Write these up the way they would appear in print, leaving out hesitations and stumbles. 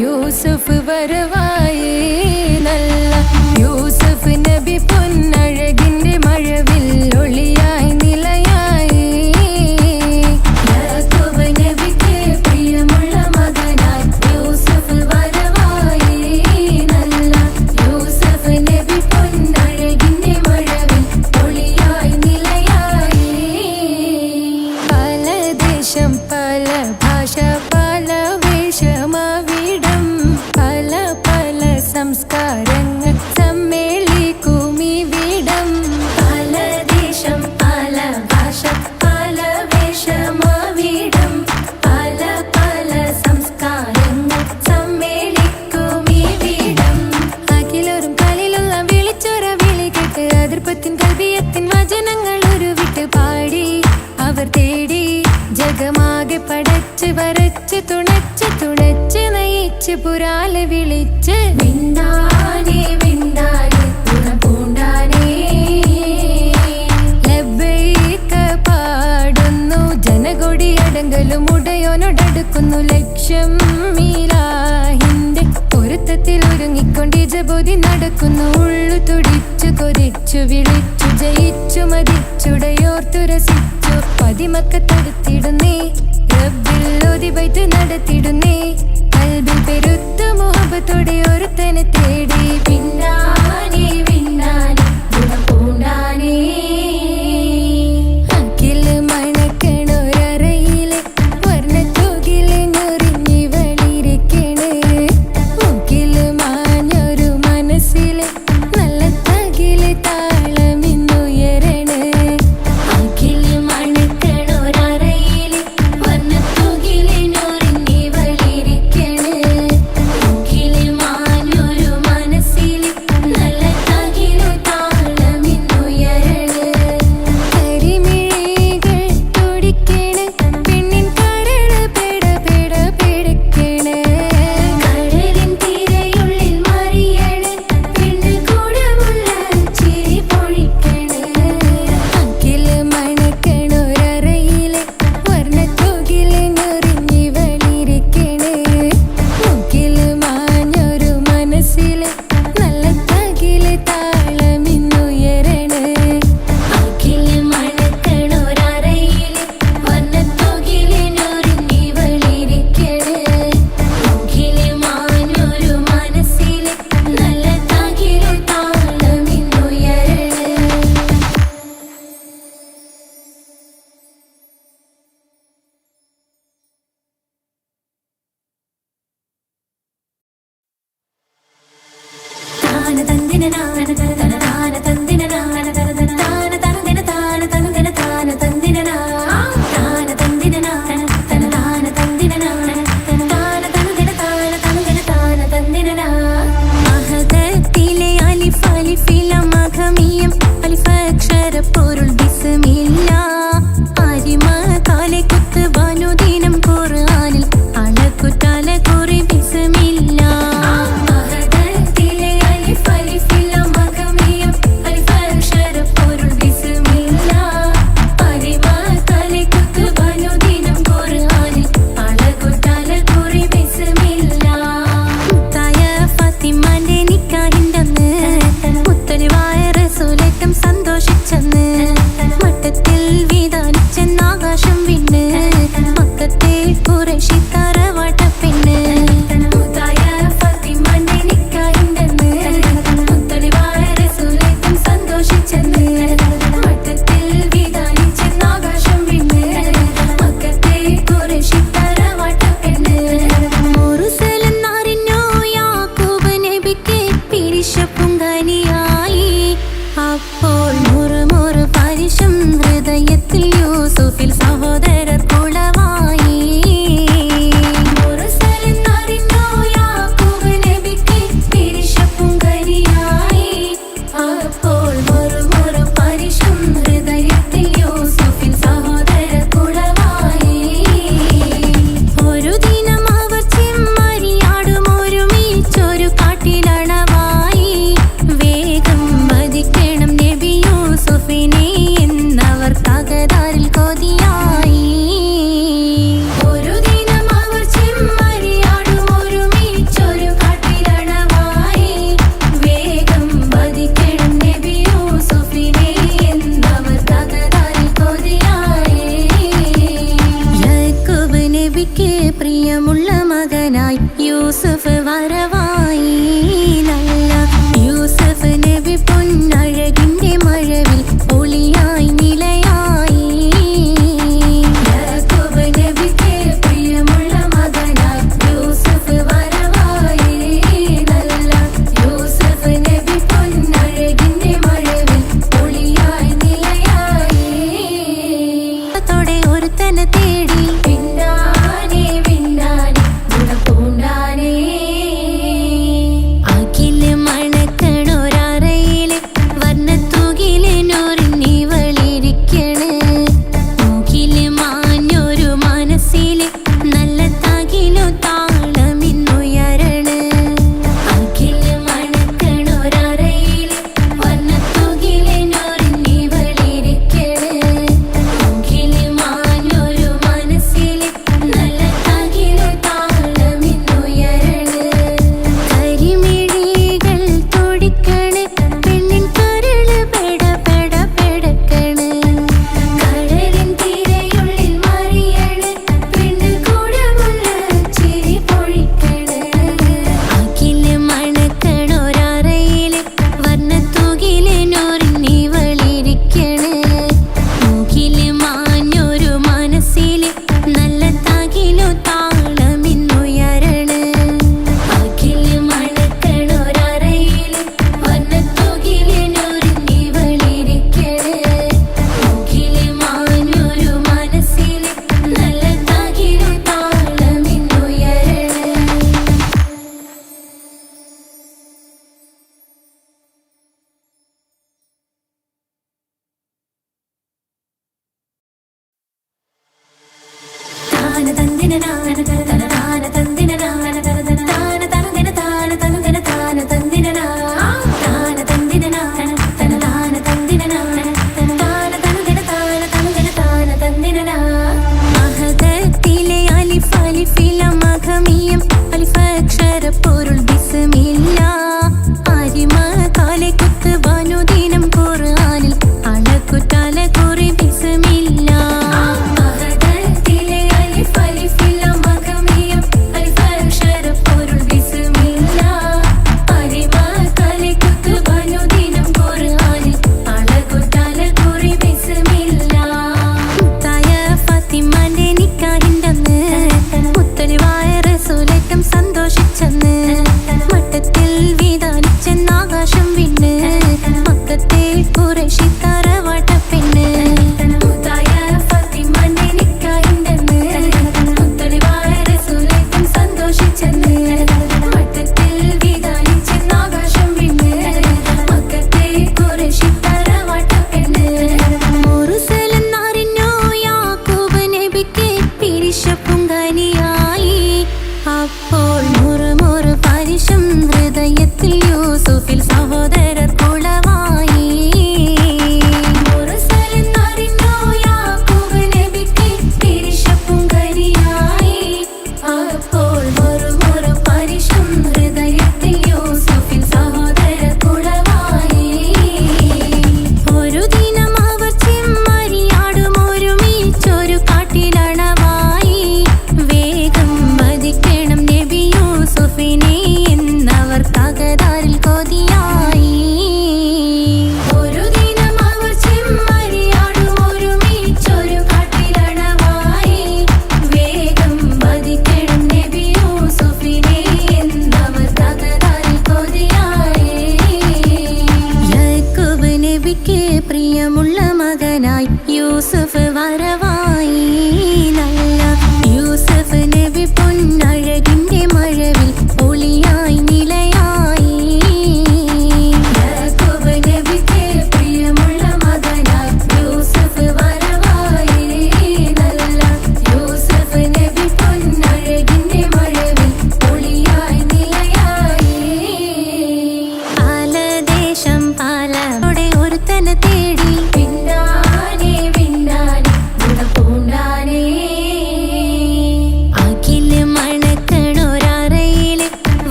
യൂസുഫ് വരവായേ നല്ല യൂസുഫ് നബി പൊന്നഴകിന്റെ മഴവിൽ ഒളിയായി നിലയായി യാക്കൂബ് നബിക്ക് പ്രിയമുള്ള മകനായി യൂസുഫ് വരവായേ നല്ല യൂസുഫ് നബി പൊന്നഴകിന്റെ മഴവിൽ ഒളിയായി നിലയായി പല ദേശം പല ഭാഷ പല വേഷമാവിടം പല പല സംസ്കാരങ്ങൾ സമ്മേളിക്കുമിവിടം പല ദേശം പല ഭാഷ പല വേഷമാവിടം പല പല സംസ്കാരങ്ങൾ സമ്മേളിക്കുമിവിടം അഖിലോരും കലിലുള്ള വിളിച്ചൊര വിളി കേട്ട് അതിർപ്പത്തിൻ കൽബിയത്തിൻ വചനങ്ങൾ ഉരുവിട്ട് പാടി അവർ തേടി ജഗമാകെ പടച്ച് വരച്ച് തുണച്ച് തുണച്ച് നയിച്ച് പുരാലെ വിളിച്ച് വിണ്ടാനേ വിണ്ടാനേ ഗുണം പൂണ്ടാനേ ലബ്ബൈക പാടുന്നു ജനകൊടിയടങ്കലും ഉടയോനോടടുക്കുന്നു ലക്ഷ്യം മീലാഹിന്റെ പൊരുത്തത്തിൽ ഒരുങ്ങിക്കൊണ്ട് ജബോധി നടക്കുന്നു ഉള്ളു തുടിച്ചു കൊതിച്ചു വിളിച്ചു ജയിച്ചു മതിച്ചുടയോർത്തു രസിച്ചു പതിമക്കത്തടുത്തിടുന്നേ റബ്ബിൽ ഓതി ബൈത്ത് നടത്തിടുന്നേ കൽബിൽ പെരുത്ത മുഹബത്തോടെ ഒരുത്തനെ തേടി പിന്നാനേ പിന്നാനേ ഗുണം പൂണ്ടാനേ അഖില് മണക്കണൊരറയിലെ വർണ്ണത്തൂകില് ഞൊറിഞ്ഞി വളിരിക്കണ് മുക്കില് മാഞ്ഞൊരു മനസ്സിലെ നല്ല തകില് താളമിന്നുയരണ അഖില് മണക്കണൊരറയിലെ വർണ്ണത്തൂകില് ഞൊറിഞ്ഞി വളിരിക്കണ് മുക്കില്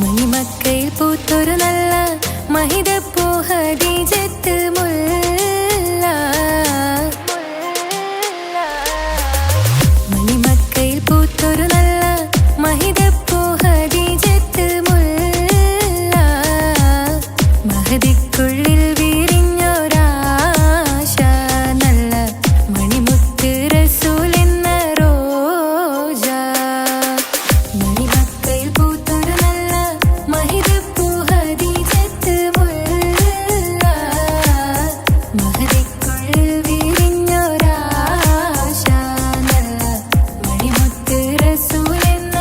മണിമക്കയിൽ പൂത്തൊരു നല്ല മഹിതപ്പൂ ഹദീജത്ത് മുല്ല. മണിമക്കയിൽ പൂത്തൊരു നല്ല മഹിതപ്പൂ ഹദീജത്ത് മുല്ല. മഹദിക്കുള്ളിൽ വിരിഞ്ഞൊരാശ നല്ല മണിമുത്ത് റസൂൽ എന്ന റോജ. മണിമക്കയിൽ പൂത്തൊരു നല്ല മഹിതപ്പൂ ഹദീജത്ത് മുല്ല. മഹദിക്കുള്ളിൽ വിരിഞ്ഞൊരാശ നല്ല മണിമുത്ത് റസൂൽ എന്ന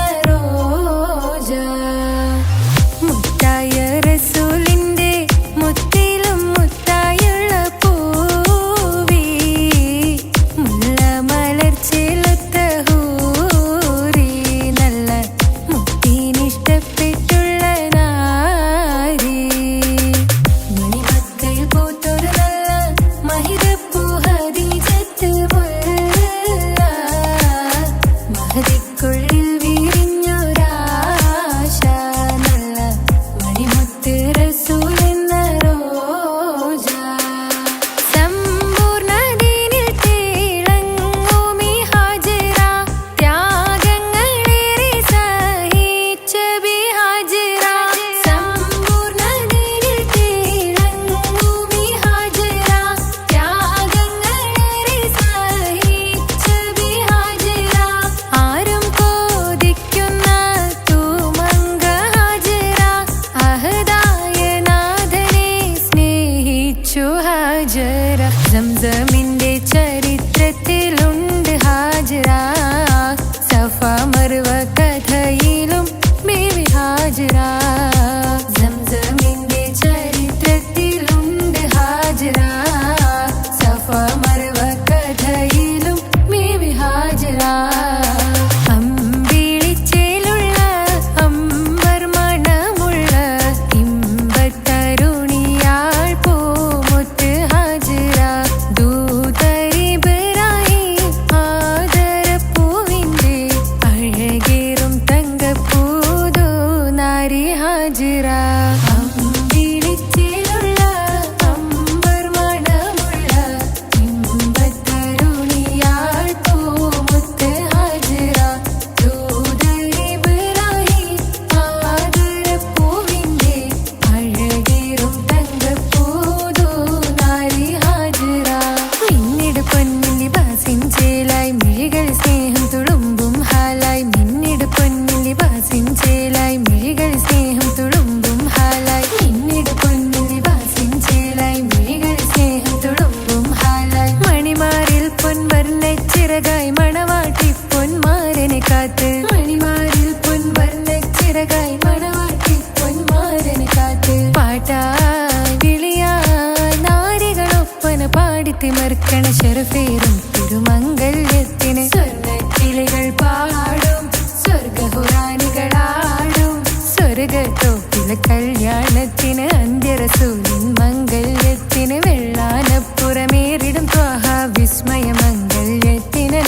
തിമർക്കണ ശരഫേറും തിരുമംഗല്യത്തിന് സ്വർണ്ണക്കിളികൾ പാടും സ്വർഗഹുറാനികളാടും സ്വർഗത്തോപ്പിലെ കല്യാണത്തിന് അന്ത്യറസൂലിൻ മംഗല്യത്തിന് വെള്ളാനപ്പുറമേറിടും ത്വാഹ വിസ്മയ മംഗല്യത്തിന്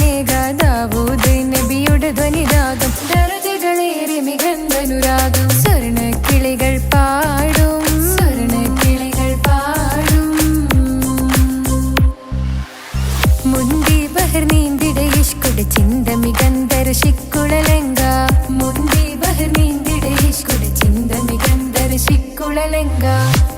ദാവൂദ് നബിയുടെ ധ്വനിരാഗം ദരജകളേറി മികന്ധനുരാഗം സ്വർണ്ണക്കിളികൾ പാടും സ്വർണ്ണക്കിളികൾ പാടും മുന്തി ബഹർ നീന്തിട ഇഷ്കുടെ ചിന്ത മികന്ധര ശിക്കുളലങ്ക മുന്തി ബഹർ നീന്തിട ഇഷ്കുടെ ചിന്ത മികന്ധര ശിക്കുളലങ്ക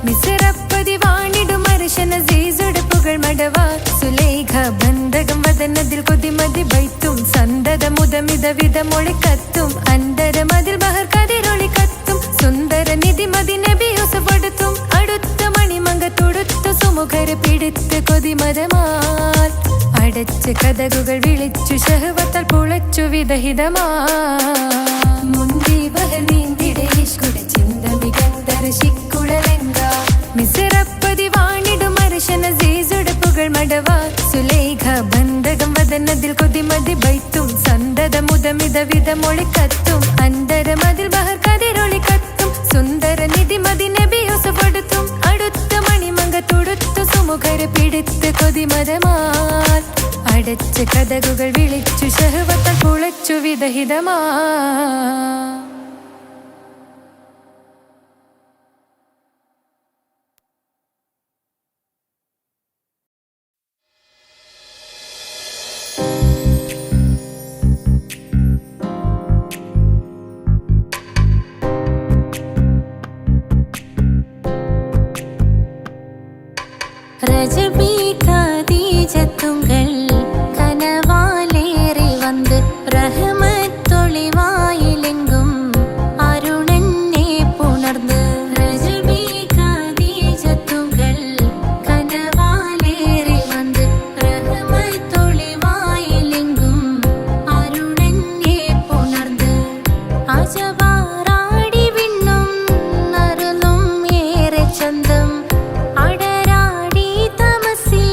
മിസറപ്പതി വാണിടും അർശന സീസുടെ പുകൾ മടവ സുലൈഖ ബന്ധകം വദനതിൽ കൊതിമതി ബൈത്തും സന്തത മുതമിത വിധമൊളി കത്തും അന്തരമതിൽ ബഹർ കതിരൊളി കത്തും സുന്ദര നിധി മതി നബി യൂസഫെടുത്തും അടുത്ത മണിമങ്ക തൊടുത്ത സുമുഖര് പിടിത്ത് കൊതിമതമാൽ അടച്ച് കഥകുകൾ വിളിച്ചു ശഹവത്താൽ പുളച്ചു വിദഹിതമാ മുന്തി ബഹർ നീന്തിട ഇഷ്കുടെ ചിന്ത മികന്ധര ശിക്കുളലങ്ക മിസറപ്പതി വാണിടും അർശന സീസുടെ പുകൾ മടവ സുലൈഖ ബന്ധകം വദനതിൽ കൊതിമതി ബൈത്തും സന്തത മുതമിത വിധമൊളി കത്തും അന്തരമതിൽ ബഹർ കതിരൊളി കത്തും സുന്ദര നിധി മതി നബി യൂസഫെടുത്തും അടുത്ത മണിമങ്ക തൊടുത്ത സുമുഖര് പിടിത്ത് കൊതിമതമാൽ അടച്ച് കഥകുകൾ വിളിച്ചു ശഹവത്താൽ പുളച്ചു വിദഹിതമാ ரஜபி கதீஜத்துங்கள் கனவாலேறி வந்து ரஹமத்தொளிவாயிலெங்கும் அருணன்னே புணர்ந்து ரஜபி கதீஜத்துங்கள் கனவாலேறி வந்து ரஹமத்தொளிவாயிலெங்கும் அருணன்னே புணர்ந்து അജവാറാടി വിണ്ണും നറുന്നും ഏറെ ചന്തം അടരാടി തമസിൽ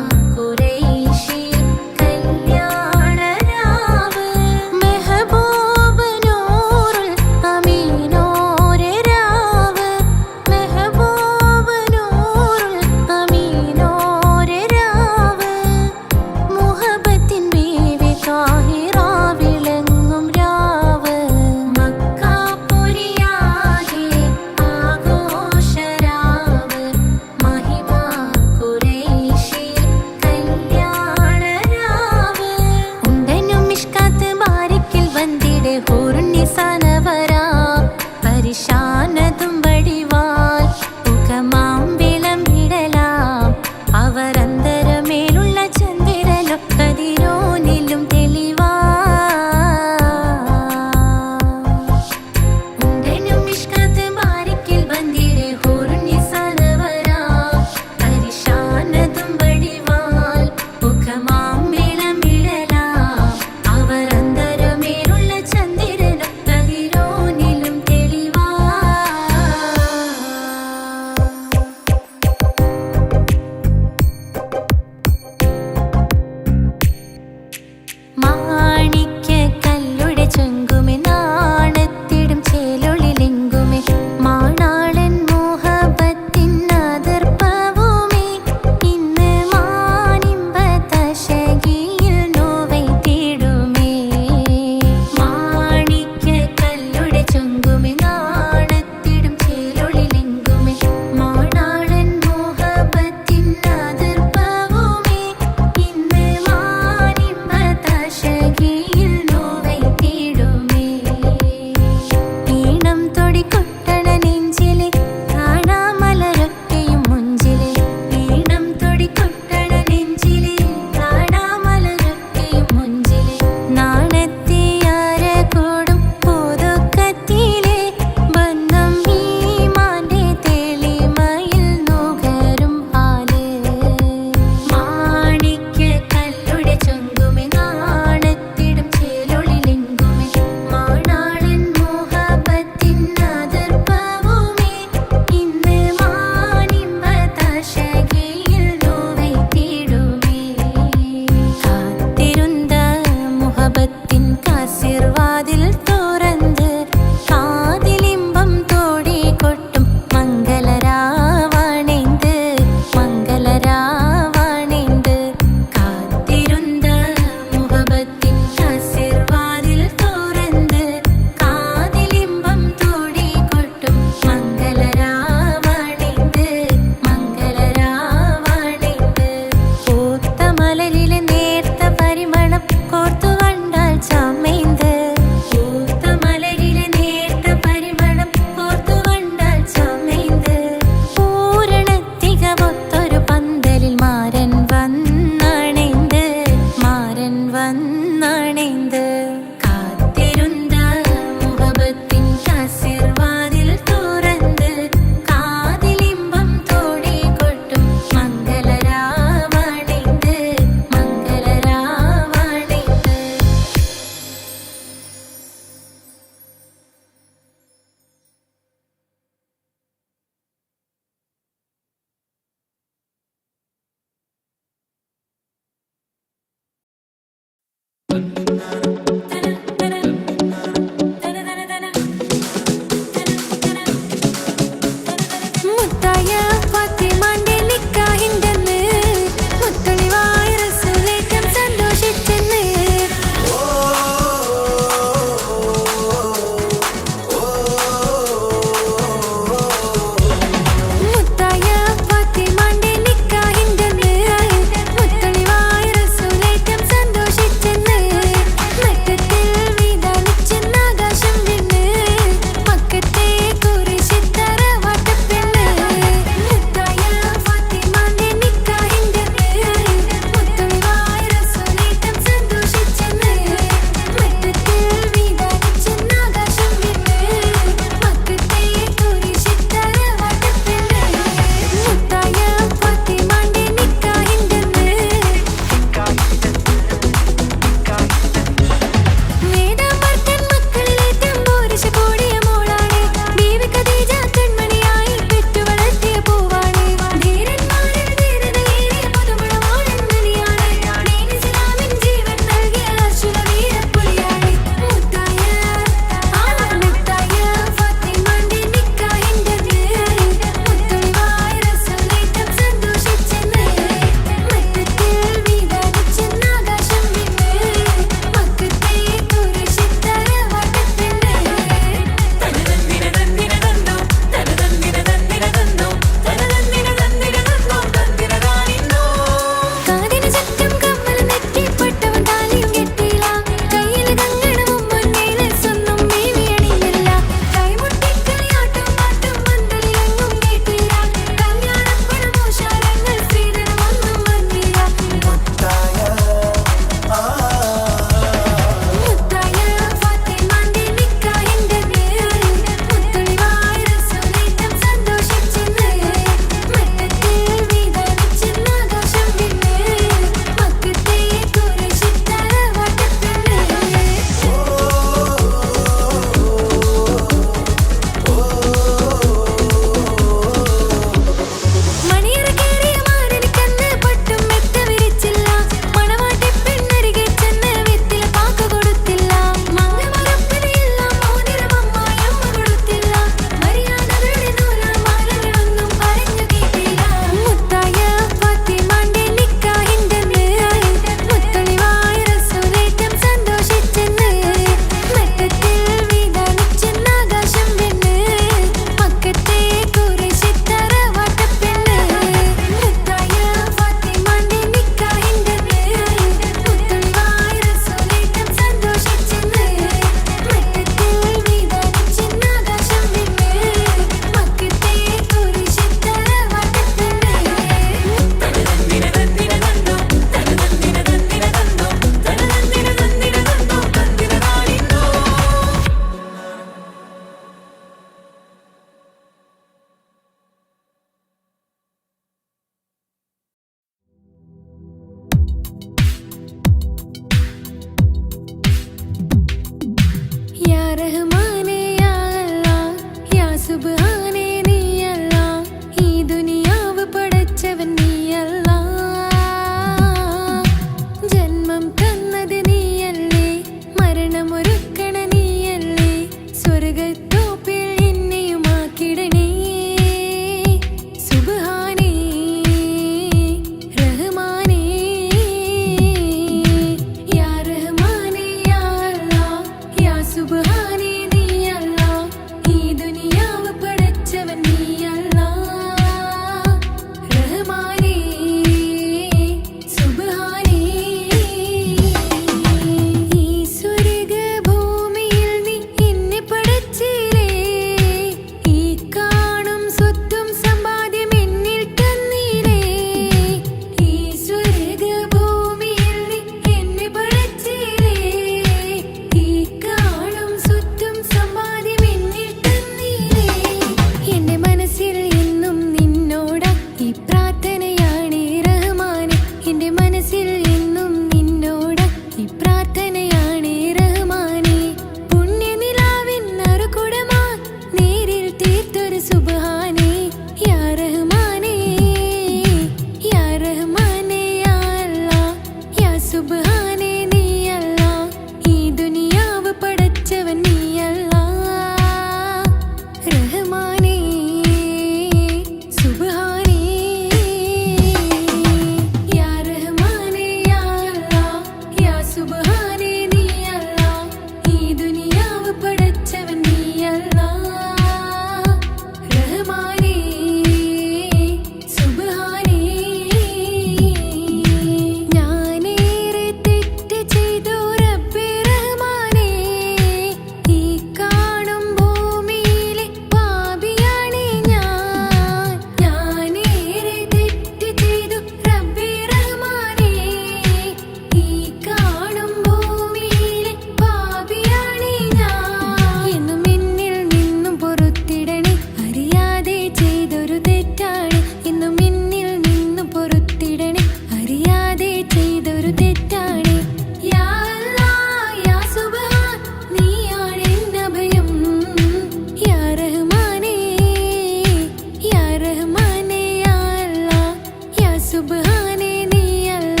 സുബ്ഹാനേ നീയല്ല,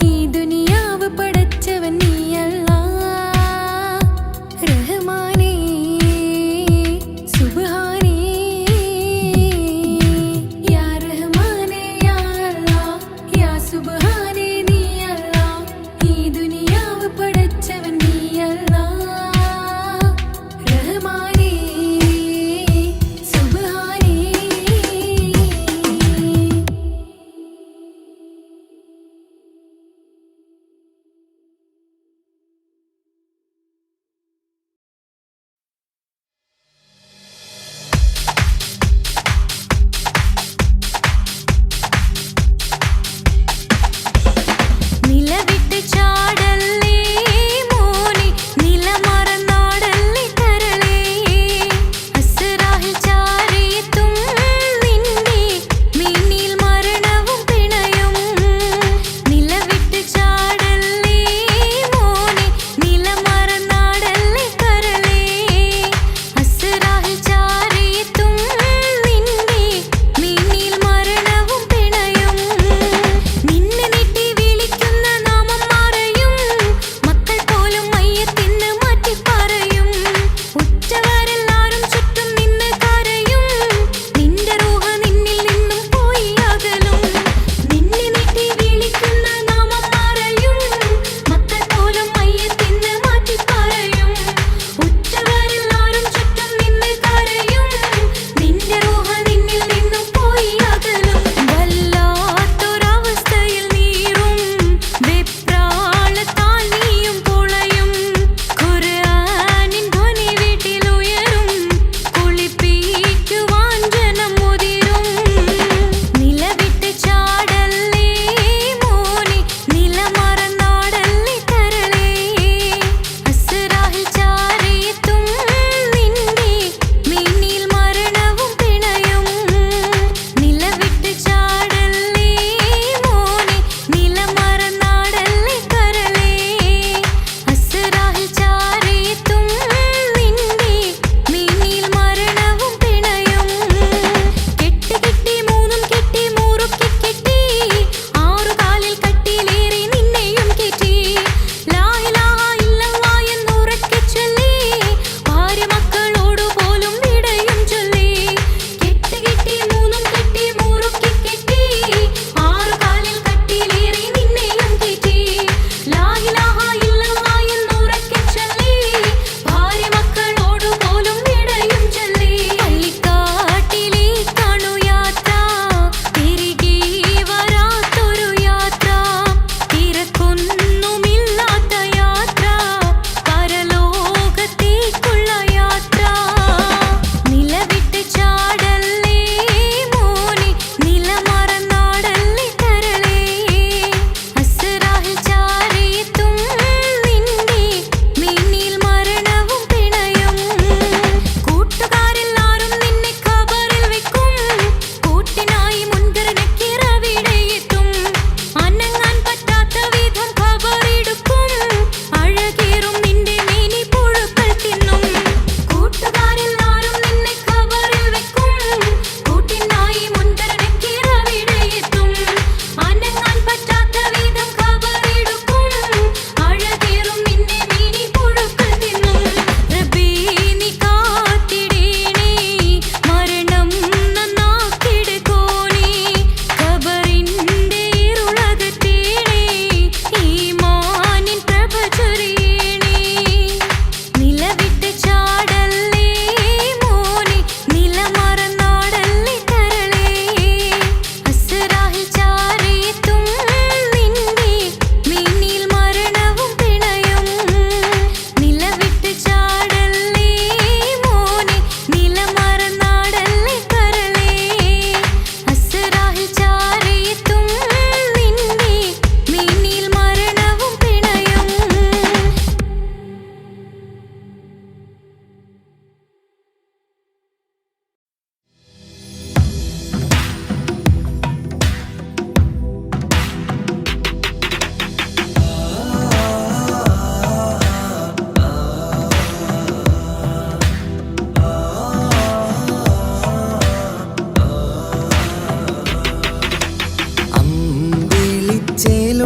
ഈ ദുനിയാവ് പടച്ചവൻ നീയല്ല. റഹ്മാനേ സുബ്ഹാനേ, യാ റഹ്മാനേ യാ അല്ലാഹ്, യാ സുബ്ഹാനേ നീയല്ല, ഈ ദുനിയാവ് പടച്ചവൻ നീയല്ല. റഹ്മാനേ സുബ്ഹാനേ.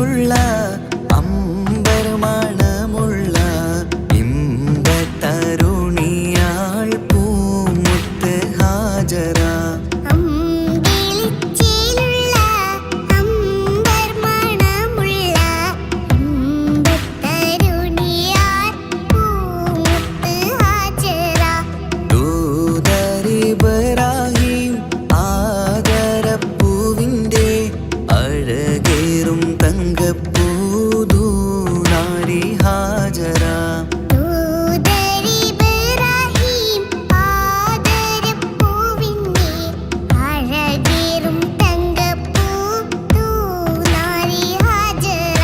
ചേലുള്ള അമ്പർ മണമുള്ള ഇമ്പത്തരുണിയാൾ പൂമുത്ത് ഹാജറ. അമ്പിളിച്ചേലുള്ള അമ്പർ മണമുള്ള ഇമ്പത്തരുണിയാൾ പൂമുത്ത് ഹാജറ. ദൂതരിബ്രാഹിം ആദരപ്പൂവിൻ്റെ അഴകേറും തങ്കപ്പൂതൂനാരി ഹാജറ. ദൂതരിബ്രാഹിം ആദരപ്പൂവിൻ്റെ അഴകേറും തങ്കപ്പൂതൂനാരി ഹാജറ.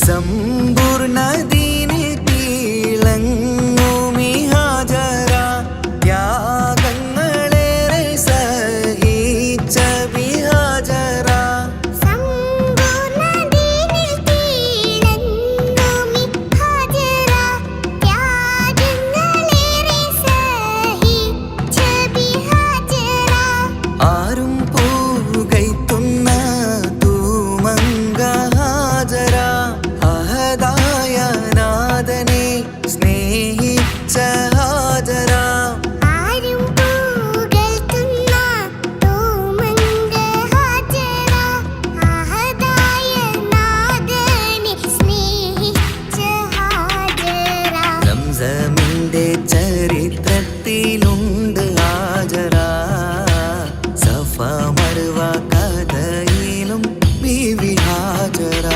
സമ്പൂർണ്ണദീനിൽ തിളങ്ങുമി ഹാജറ. ത്യാഗങ്ങളേറെ സഹിച്ച ബിഹാജറ. സമ്പൂർണ്ണദീനിൽ തിളങ്ങുമി ഹാജറ. ത്യാഗങ്ങളേറെ സഹിച്ച ബിഹാജറ. ആരും പൂകൈത്തുന്ന തൂമങ്ക ഹാജറ. അഹദായ നാഥനെ സ്നേഹിച്ച ഹാജറ. ആരും പുകഴ്ത്തുന്ന തൂമങ്ക ഹാജറ. അഹദായ നാഥനെ സ്നേഹിച്ച ഹാജറ. സംസമിന്റെ ചരിത്രത്തിലുണ്ട് ഹാജറ. സഫ മർവ കഥയിലും ബീവി ഹാജറ.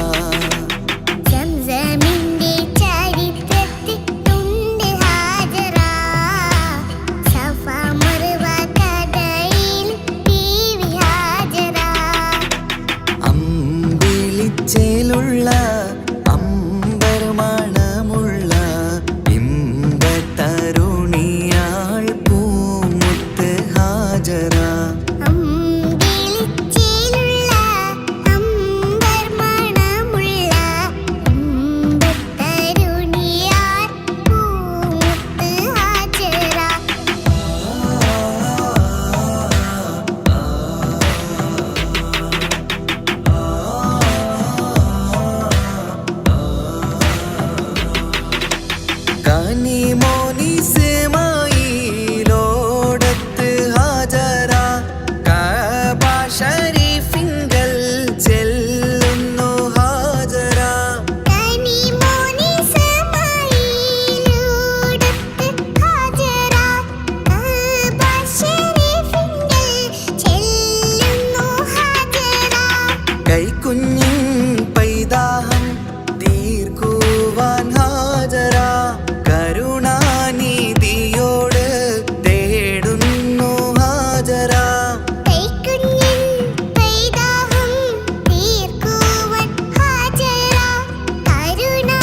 സംസമിന്റെ ചരിത്രത്തിലുണ്ട് ഹാജറ. സഫ മർവ കഥയിൽ ബീവി ഹാജറ. അമ്പിളിച്ചേലുള്ള അമ്പർ മണമുള്ള ഇമ്പത്തരുണിയാൾ പൂമുത്ത് ഹാജറ. അമ്പിളിച്ചേലുള്ള അമ്പർ മണമുള്ള ഇമ്പത്തരുണിയാൾ പൂമുത്ത് ഹാജറ. കനിമോനിസ്മായിലോടത്ത് ഹാജറ. കഅബ ശരീഫിങ്കൽ ചെല്ലുന്നു ഹാജറ. കനിമോനിസ്മായിലോടത്ത് ഹാജറ. കഅബ ശരീഫിങ്കൽ ചെല്ലുന്നു ഹാജറ. കൈക്കുഞ്ഞിൻ പൈതാഹം തീർക്കുവാൻ ഹാജറ. കരുണാനിധിയോട് തേടുന്നു ഹാജറ. കൈക്കുഞ്ഞിൻ പൈതാഹം തീർക്കുവാൻ ഹാജറ. കരുണാനിധിയോട്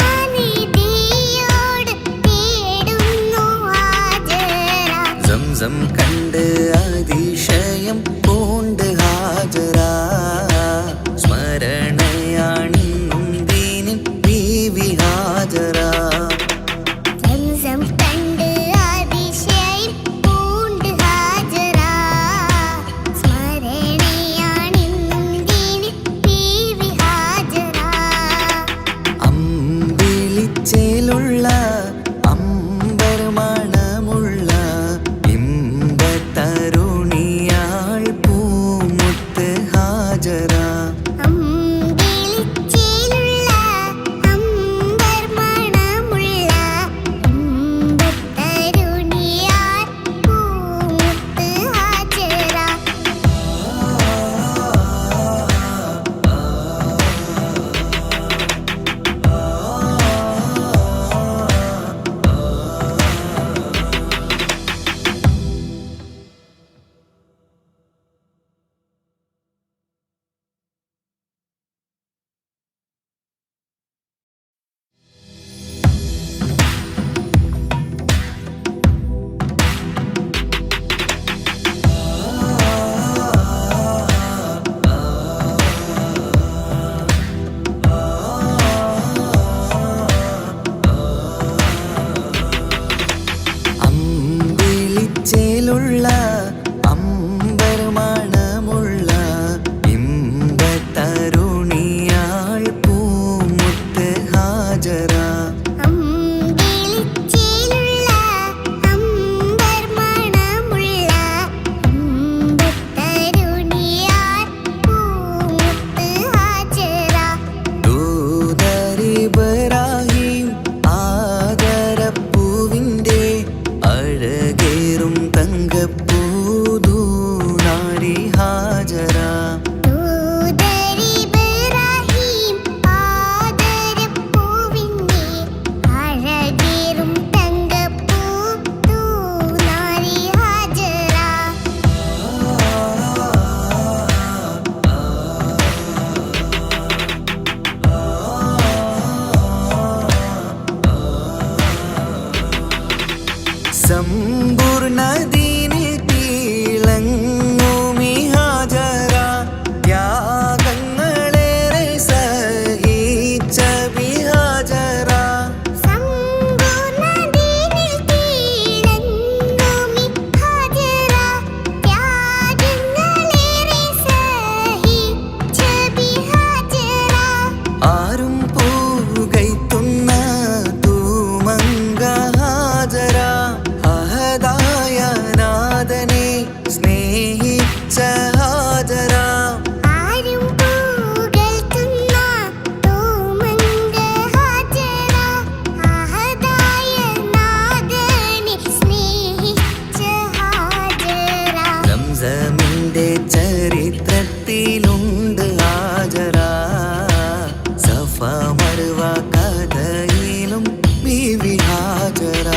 തേടുന്നു ഹാജറ. സംസം കണ്ട് അതിശയം പൂണ്ട് ഹാജറ. സ്മരണയാണിന്നും ദീനിൻ ബീവി ഹാജറ. സംസം കണ്ട് അതിശയം പൂണ്ട് ഹാജറ. സ്മരണയാണിന്നും ദീനിൻ ബീവി ഹാജറ. അമ്പിളിച്ചേലുള്ള അമ്പർ മണമുള്ള ഇമ്പത്തരുണിയാൾ പൂമുത്ത് ഹാജറ. അമ്പിളിച്ചേലുള്ള അമ്പർ മണമുള്ള ഇമ്പത്തരുണിയാൾ പൂമുത്ത് ഹാജറ. പൂർണ്ണദീനിൽ തിളങ്ങുമി ഹാജറ ത്യാഗങ്ങളേറെ സഹിച്ച ബിഹാജറ സമ്പൂർണ്ണദീനിൽ തിളങ്ങുമി ഹാജറ ത്യാഗങ്ങളേറെ സഹിച്ച ബിഹാജറ ആരും പൂകൈത്തുന്ന തൂമങ്ക ഹാജറ അഹദായ നാഥനെ സ്നേഹിച്ച ഹാജറ ആരും പൂകഴ്ത്തുന്ന തൂമങ്ക ഹാജറ അഹദായ നാഥനെ സ്നേഹിച്ച ഹാജറ സംസമിന്റെ ചരിത്രത്തിലുണ്ട് ഹാജറ സഫ മർവ കഥയിലും ബീവി ഹാജറ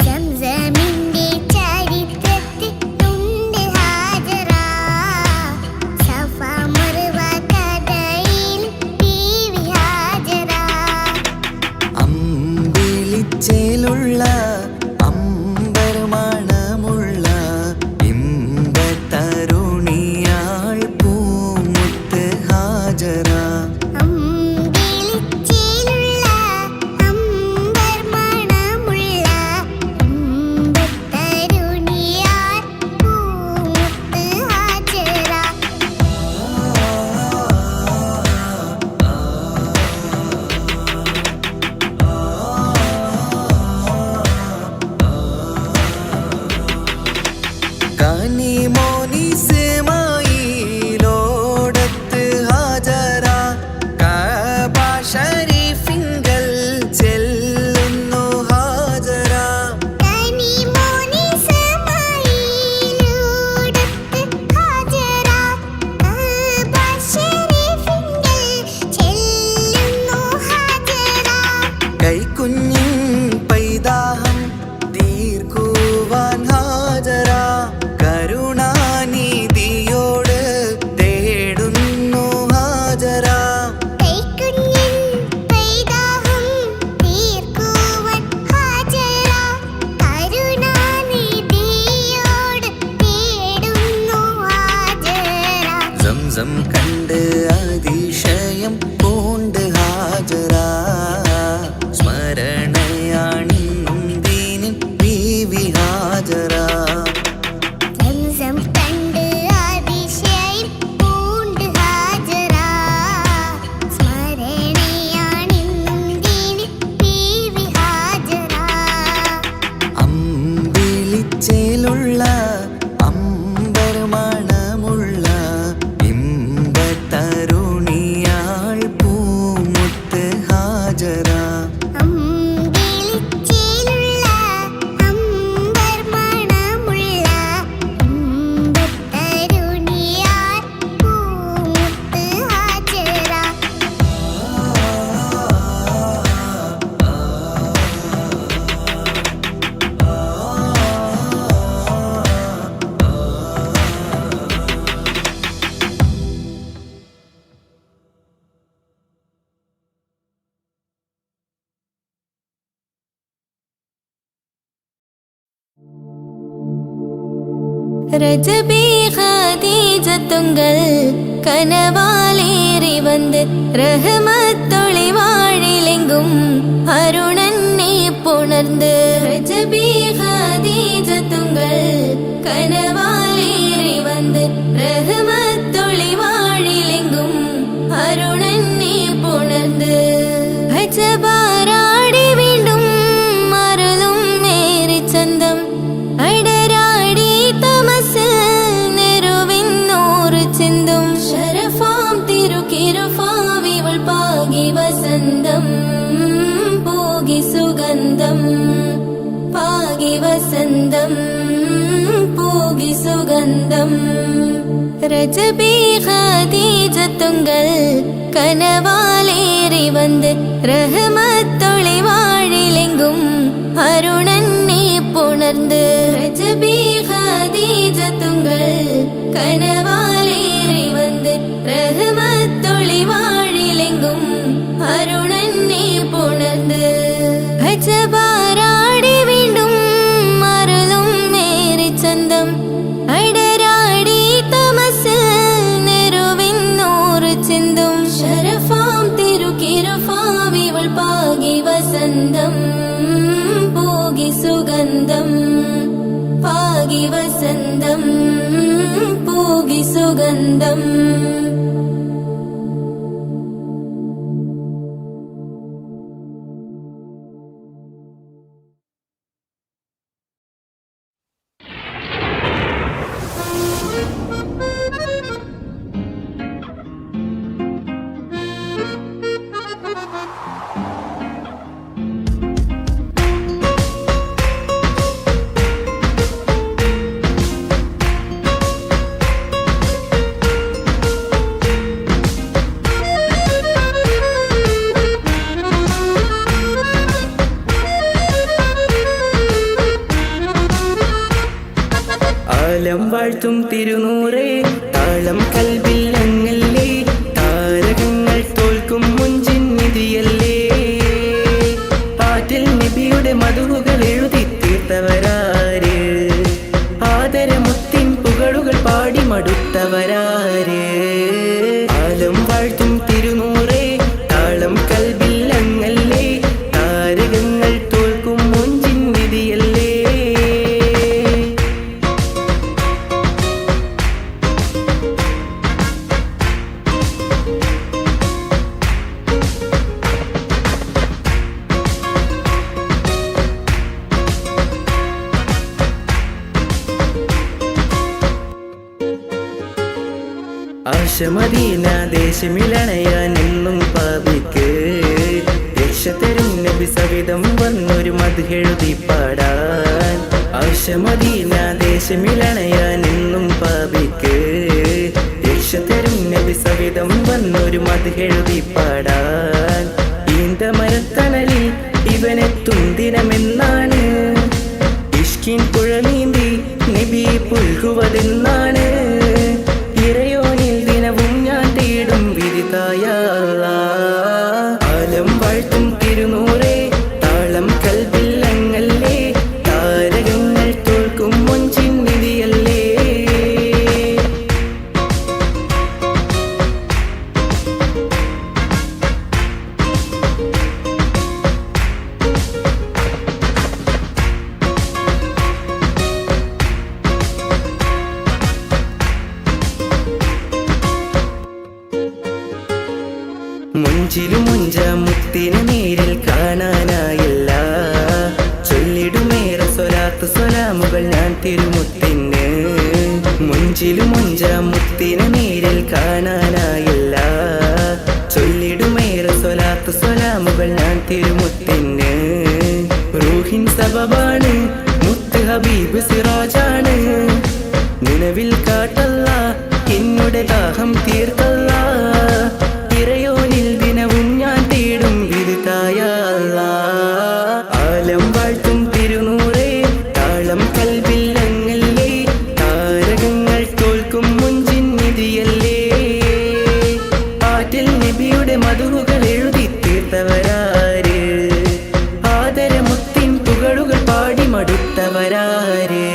സംസമിന്റെ ചരിത്രത്തിലുണ്ട് ഹാജറ സഫ മർവ കഥയിൽ ബീവി ഹാജറ അമ്പിളിച്ചേലുള്ള അമ്പർമണമുള്ള ഇമ്പത്തരുണിയാൾ പൂമുത്ത് ഹാജറ അമ്പിളിച്ചേലുള്ള അമ്പർമണമുള്ള ഇമ്പത്തരുണിയാൾ പൂമുത്ത് ഹാജറ കനിമോനിസ്മായിലോടത്ത് ഹാജറ കഅബ ശരീഫിങ്കൽ ചെല്ലുന്നു ഹാജറ കനിമോനിസ്മായിലോടത്ത് ഹാജറ കഅബ ശരീഫിങ്കൽ ചെല്ലുന്നു ഹാജറ കൈക്കുഞ്ഞിൻ പൈതാഹം തീർക്കുവാൻ ഹാജറ കരുണാനിധിയോട് തേടുന്നു ഹാജറ കൈക്കുഞ്ഞിൻ പൈതാഹം തീർക്കുവാൻ ഹാജറ കരുണാനിധിയോട് തേടുന്നു ഹാജറ സംസം കണ്ട് അതിശയം പൂണ്ട് ഹാജറ സ്മരണയാണിന്നും ദീനിൻ ബീവി ഹാജറ സംസം കണ്ട് അതിശയം പൂണ്ട് ഹാജറ സ്മരണയാണിന്നും ദീനിൽ ബീവി ഹാജറ അമ്പിളിച്ചേലുള്ള അമ്പർമണമുള്ള ഇമ്പത്തരുണിയാൾ പൂമുത്ത് ഹാജറ അമ്പിളിച്ചേലുള്ള അമ്പർമണമുള്ള ഇമ്പത്തരുണിയാൾ പൂമുത്ത് ഹാജറ ரஜபி ஹதீஜத்துங்கள் கனவாலேறி வந்து ரஹமத்தொளி வாழிலெங்கும் அருணன்னே புணர்ந்து ரஜபி ஹதீஜத்துங்கள் கனவாலேறி வந்து ரஹமத்தொளி வாழிலெங்கும் அருணன்னே புணர்ந்து அஜபாராடி വീണ്ടും മറലും നേരി ചന്തം അടരാടി തമസിൽ നെരുവിന്നൂറ് ചിന്തും ശരഫാം തിരുക്കിരുഫാവിവൾ പാകി വസന്തം പോകി സുഗന്ധം പാകി വസന്തം പോകി സുഗന്ധം രജബി ഖദീജത്തുങ്കൾ കനവാലേറി വന്ന് റഹ്മത്തൊളി വാഴിലെങ്കും അരുണന്നെ പുണർന്ന് രജബി ഖദീജത്തുങ്കൾ കനവാലേറി വന്ന് റഹ്മത്തൊളി വാഴിലെങ്കും അരുണന്നെ പുണർന്ന് അജബാരാടി വീണ്ടും മറലും പാകി വസന്തം പൂകി സുഗന്ധം പാകി വസന്തം പൂകി സുഗന്ധം ആലം വാഴ്ത്തും തിരുനൂറേ താളം കൽവിൽ അങ്ങല്ലേ താരകങ്ങൾ തോൽക്കും മുഞ്ചിൻ നിധിയല്ലേ പാറ്റിൽ നബിയുടെ മധുകൾ എഴുതി തീർത്തവരാര് ആദരമുത്തിൻ പുകളുകൾ പാടി മടുത്തവരാര് ആലം വാഴ്ത്തും തിരുനൂറേ താളം കൽവിൽ അങ്ങല്ലേ താരകങ്ങൾ തോൽക്കും മുഞ്ചിൻ നിധിയല്ലേ ആശമദീന ദേശമിളണയാൻ എന്നും പാപിക്ക് രക്ഷതരും നബി സവിധം വന്നൊരു മദ്ഹെഴുതി പാടാൻ ആശമദീന ദേശമിളണയാൻ എന്നും പാപിക്ക് രക്ഷതരും നബി സവിധം വന്നൊരു മദ്ഹെഴുതി പാടാൻ ഈന്തമരത്തണലിൽ ഇവനെത്തും ദിനമെന്നാണ് ഇഷ്കിൻ പുഴ നീന്തി നബി പുൽകുവതെന്നാണ് ഇറയോനിൽ ദിനവും ഞാൻ തേടും വിധിതായ ആലം വാഴ്ത്തും തിരുനൂറേ താളം കൽവിൽ അങ്ങല്ലേ താരകങ്ങൾ തോൽക്കും മുഞ്ചിൻ നിധിയല്ലേ മുഞ്ചിലും മുഞ്ച മുത്തിനെ നേരിൽ കാണാനായില്ല ചൊല്ലിടുമേറെ സ്വലാത്ത് സ്വലാമുകൾ ഞാൻ തിരുമുത്തിന് മുഞ്ചിലും മുഞ്ച മുത്തിനെ നേരിൽ കാണാനായില്ല ചൊല്ലിടുമേറെ സ്വലാത്ത് സ്വലാമുകൾ ഞാൻ തിരുമുത്തിന് റൂഹിൻ സബബാണ് മുത്ത് ഹബീബ് സിറാജാണ് നിലവിൽ കാട്ടല്ല എന്നുടെ ദാഹം തീർത്തല്ല ഇറയോനിൽ ദിനവും ഞാൻ തേടും വിധിതായ ആലം വാഴ്ത്തും തിരുനൂറേ താളം കൽവിൽ അങ്ങല്ലേ താരകങ്ങൾ തോൽക്കും മുഞ്ചിൻ നിധിയല്ലേ പാറ്റിൽ നബിയുടെ മധുകൾ എഴുതി തീർത്തവരാര് ആദരമുത്തിൻ പുകളുകൾ പാടി മടുത്തവരാര്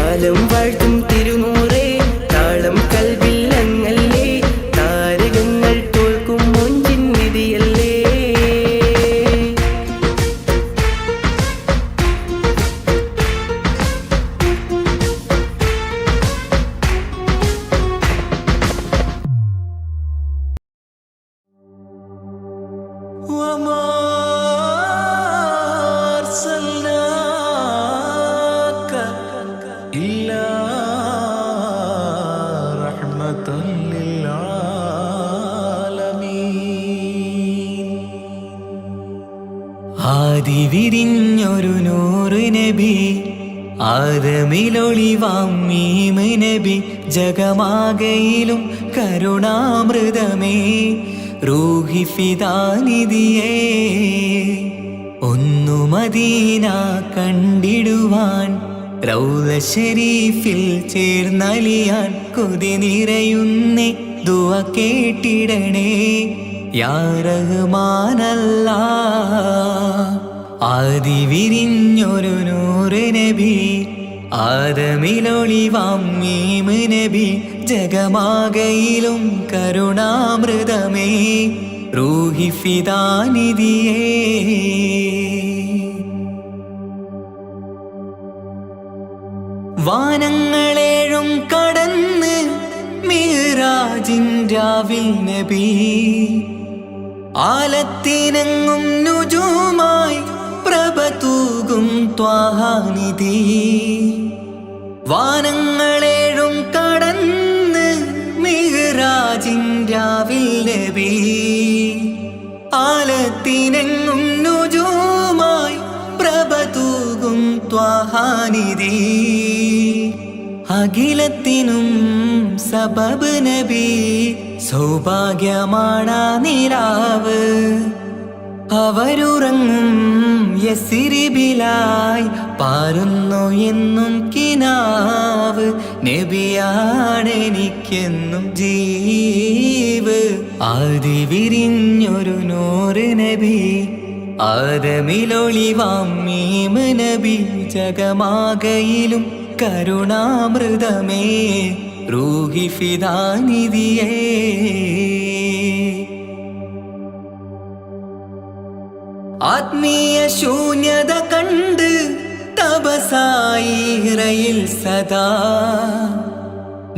ആലം വാഴ്ത്തും തിരുനൂറേ താളം കൽവിൽ അങ്ങല്ലേ താരകങ്ങൾ തോൽക്കും മുഞ്ചിൻ നിധിയല്ലേ ആദിവിരിഞ്ഞൊരു നൂറ് നബി ആദമിലൊളിവാം മീമ് നബി ജഗമാകയിലും കരുണാമൃതമേ റൂഹി ഫിദാനിധിയേ ഒന്നു മദീന കണ്ടിടുവാൻ റൗള ശരീഫിൽ ചേർന്നലിയാൻ കൊതി നിറയുന്നേ ദുആ കേട്ടിടണേ യാ റഹ്മാനല്ലാ ആദിവിരിഞ്ഞൊരു നൂറ് നബി ആദമിലൊളിവാം മീമ് നബി ജഗമാകയിലും കരുണാമൃതമേ റൂഹി ഫിദാനിധിയേ. വാനങ്ങളേഴും കടന്ന് മിഅ്റാജിൻ രാവിൽ നബി ആലത്തിനെങ്ങും നുജൂമായി പ്രഭ തൂകും ത്വാഹാനിധി. വാനങ്ങളേഴും കടന്ന് മിഅ്റാജിൻ രാവിൽ നബി ആലത്തിനെങ്ങും നുജൂമായി പ്രഭ തൂകും ത്വാഹാനിധി. അഖിലത്തിനും സബബ് നബി സൗഭാഗ്യമാണാ നിലാവ്. അവരുറങ്ങും യസിരിബിലായി പാരുന്നു എന്നും കിനാവ്. നബിയാണെനിക്കെന്നും ജീവ്. ആദി വിരിഞ്ഞൊരു നൂറ് നബി ആദമിലൊളിവാം മീമ് നബി. ജഗമാകയിലും കരുണാമൃതമേ റൂഹി ഫിദാനിധിയേ. ആത്മീയ ശൂന്യത കണ്ട് തപസായി ഇറയിൽ സദാ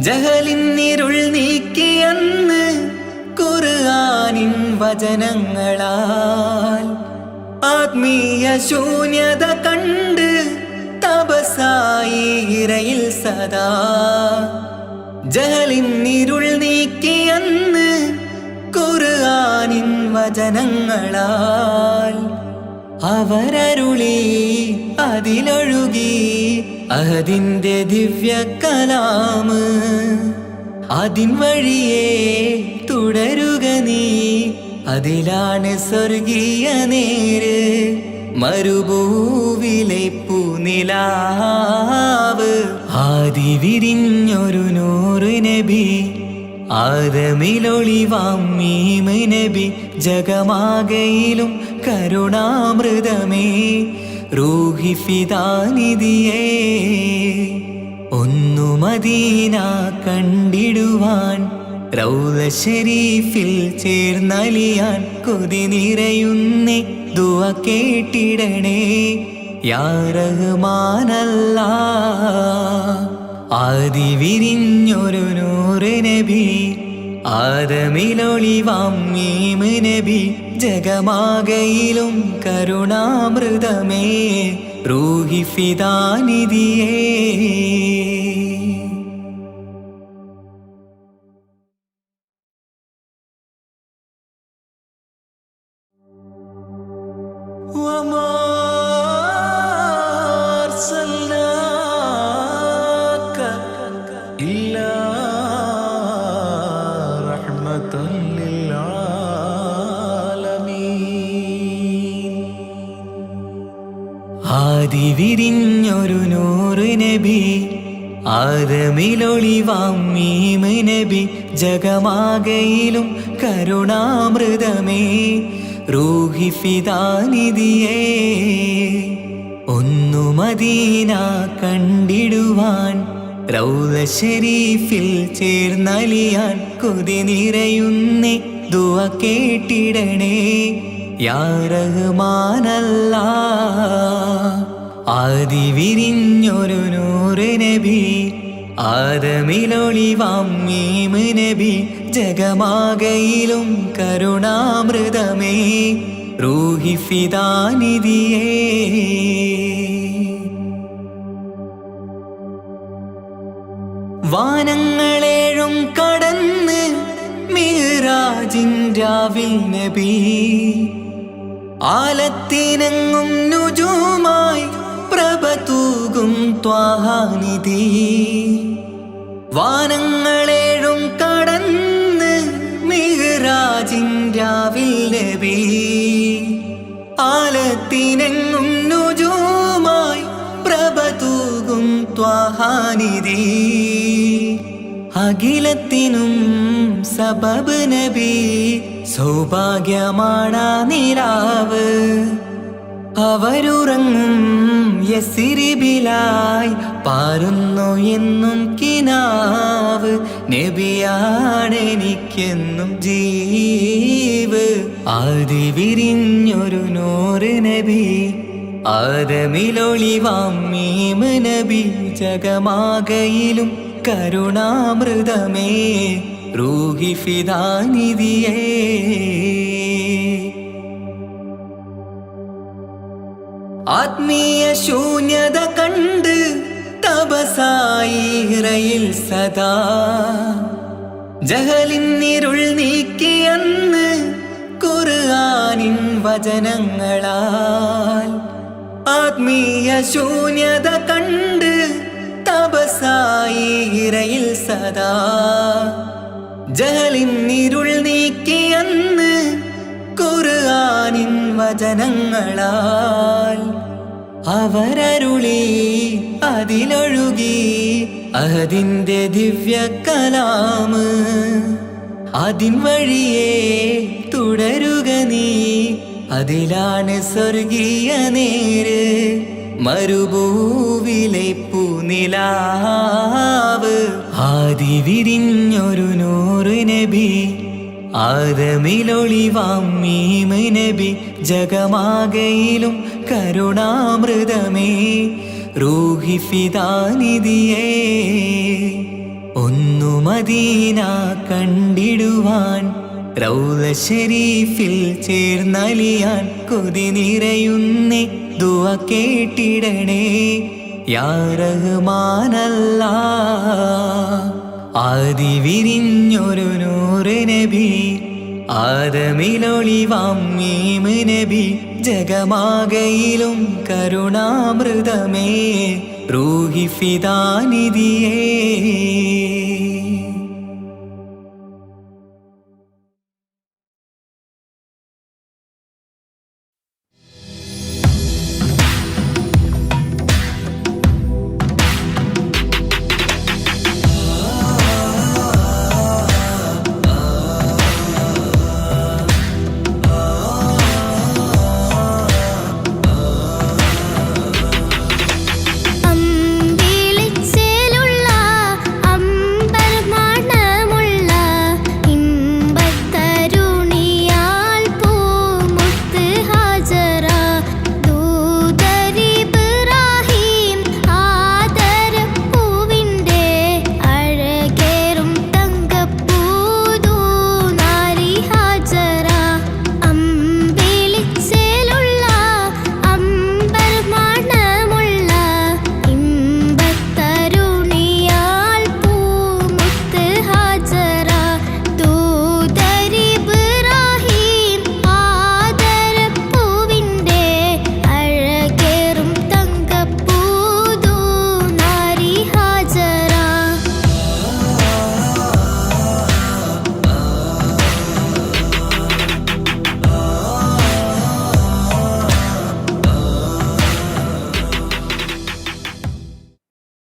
ജഹലിന്നിരുൾ നീക്കിയെന്ന് ഖുർആനിൻ വചനങ്ങളാൽ. ആത്മീയ ശൂന്യത കണ്ട് തപസായി ഇറയിൽ സദാ ജഹലിന്നിരുൾ നീക്കിയെന്ന് ഖുർആനിൻ വചനങ്ങളാൽ. അവരരുളി അതിലൊഴുകി അതിൻ്റെ ദിവ്യ കലാമ്. അതിൻ വഴിയേ തുടരുക നീ, അതിലാണ് സ്വർഗീയ നേര്. മരുഭൂവിലെ പൂനിലാവ് ആദി വിരിഞ്ഞൊരു നൂറ് നബി ആദമിലൊളിവാം മീമ് നബി. ജഗമാകയിലും കരുണാമൃതമേ റൂഹി ഫിദാനിധിയേ. ഒന്നു മദീന കണ്ടിടുവാൻ റൗള ശരീഫിൽ ചേർന്നലിയാൻ കൊതി നിറയുന്നേ ദുആ കേട്ടിടണേ യാ റഹ്മാനല്ലാഹ്. ആദി വിരിഞ്ഞൊരു നൂറ് നബി ആദമിലൊളിവാം മീമ് നബി. ജഗമാകയിലും കരുണാമൃതമേ റൂഹി ഫിദാനിധിയേ. ആദി വിരിഞ്ഞൊരു നൂറ് നബി ആദമിലൊളിവാം മീമ് നബി. ജഗമാകയിലും കരുണാമൃതമേ റൂഹി ഫിദാനിധിയേ. ഒന്നു മദീന കണ്ടിടുവാൻ റൗള ശരീഫിൽ ചേർന്നലിയാൻ കൊതി നിറയുന്നേ ദുആ കേട്ടിടണേ യാ റഹ്മാനല്ലാഹ്. ആദി വിരിഞ്ഞൊരു നൂറ് നബി ആദമിലൊളിവാം മീമ് നബി. ജഗമാകയിലും കരുണാമൃതമേ റൂഹി ഫിദാനിധിയേ. വാനങ്ങളേഴും കടന്ന് മിഅ്റാജിൻ രാവിൽ നബി ആലത്തിനെങ്ങും നുജൂമായി പ്രഭ തൂകും ത്വാഹാനിധി. വാനങ്ങളേഴും കടന്ന് മിഅ്റാജിൻ രാവിൽ നബി ആലത്തിനെങ്ങും നുജൂമായി പ്രഭ തൂകും ത്വാഹാനിധി. അഖിലത്തിനും സബബ് നബി സൗഭാഗ്യമാണാ നിലാവ്. അവരുറങ്ങും യസിരിബിലായി പാരുന്നു എന്നും കിനാവ് നബിയാണെനിക്കെന്നും ജീവ് ആദി വിരിഞ്ഞൊരു നൂറ് നബി ആദമിലൊളിവാം മീമ് നബി ജഗമാകയിലും കരുണാമൃതമേ റൂഹി ഫിദാനിധിയേ ആത്മീയ ശൂന്യത കണ്ട് തപസായിറയിൽ സദാ ജഹലിന്നിരുൾ നീക്കിയെന്ന് ഖുർആനിൻ വചനങ്ങളാൽ ആത്മീയ ശൂന്യത കണ്ട് തപസായിറയിൽ സദാ ജഹലിന്നിരുൾ നീക്കിയെന്ന് ഖുർആനിൻ വചനങ്ങളാൽ അവരരുളി അതിലൊഴുകി അതിൻ്റെ ദിവ്യ കലാമ് അതിൻ വഴിയേ തുടരുക നീ അതിലാണ് സ്വർഗീയ നേര് മരുഭൂവിലെ പൂനിലാവ് ആദി വിരിഞ്ഞൊരു നൂറ് നബി ആദമിലൊളിവാം മീമ് നബി ജഗമാകയിലും കരുണാമൃതമേ റൂഹി ഫിദാനിധിയേ ഒന്നു മദീന കണ്ടിടുവാൻ റൗള ശരീഫിൽ ചേർന്നലിയാൻ കൊതി നിറയുന്നേ ദുആ കേട്ടിടണേ യാ റഹ്മാനല്ലാ ആദി വിരിഞ്ഞൊരു നൂറ് നബി ആദമിലൊളിവാം മീമ് നബി ജഗമാകയിലും കരുണാമൃതമേ റൂഹി ഫിദാനിധിയേ